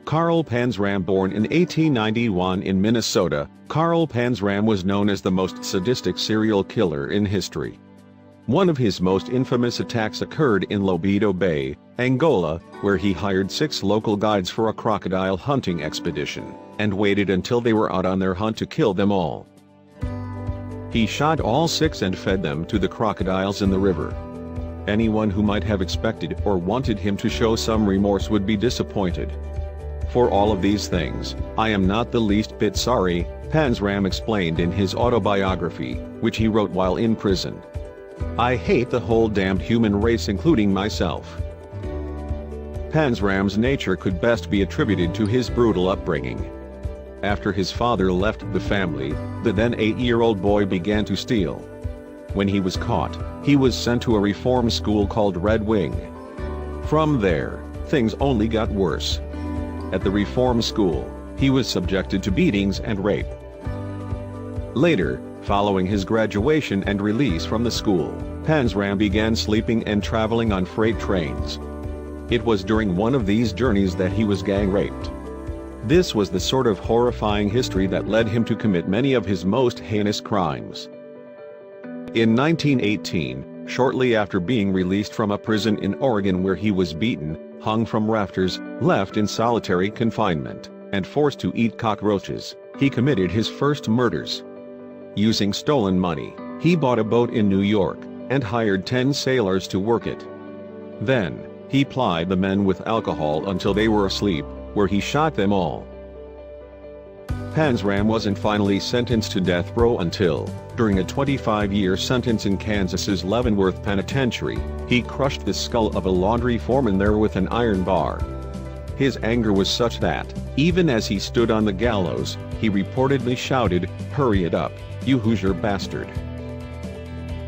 Carl Panzram. Born in 1891 in Minnesota, Carl Panzram was known as the most sadistic serial killer in history. One of his most infamous attacks occurred in Lobedo Bay, Angola, where he hired 6 local guides for a crocodile hunting expedition, and waited until they were out on their hunt to kill them all. He shot all 6 and fed them to the crocodiles in the river. Anyone who might have expected or wanted him to show some remorse would be disappointed. For all of these things, I am not the least bit sorry, Panzram explained in his autobiography, which he wrote while in prison. I hate the whole damned human race, including myself. Panzram's nature could best be attributed to his brutal upbringing. After his father left the family, the then 8-year-old boy began to steal. When he was caught, he was sent to a reform school called Red Wing. From there, things only got worse. At the reform school, he was subjected to beatings and rape. Later, following his graduation and release from the school, Panzram began sleeping and traveling on freight trains. It was during one of these journeys that he was gang raped. This was the sort of horrifying history that led him to commit many of his most heinous crimes. In 1918, shortly after being released from a prison in Oregon where he was beaten, hung from rafters, left in solitary confinement, and forced to eat cockroaches, he committed his first murders. Using stolen money, he bought a boat in New York, and hired 10 sailors to work it. Then, he plied the men with alcohol until they were asleep, where he shot them all. Panzram wasn't finally sentenced to death row until, during a 25-year sentence in Kansas's Leavenworth Penitentiary, he crushed the skull of a laundry foreman there with an iron bar. His anger was such that, even as he stood on the gallows, he reportedly shouted, "Hurry it up, you Hoosier bastard."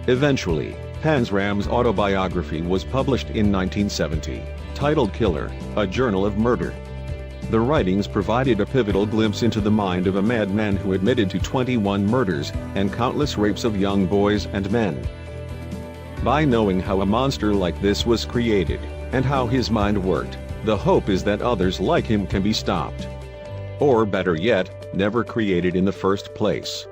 Eventually, Panzram's autobiography was published in 1970, titled Killer, A Journal of Murder. The writings provided a pivotal glimpse into the mind of a madman who admitted to 21 murders and countless rapes of young boys and men. By knowing how a monster like this was created, and how his mind worked, the hope is that others like him can be stopped. Or better yet, never created in the first place.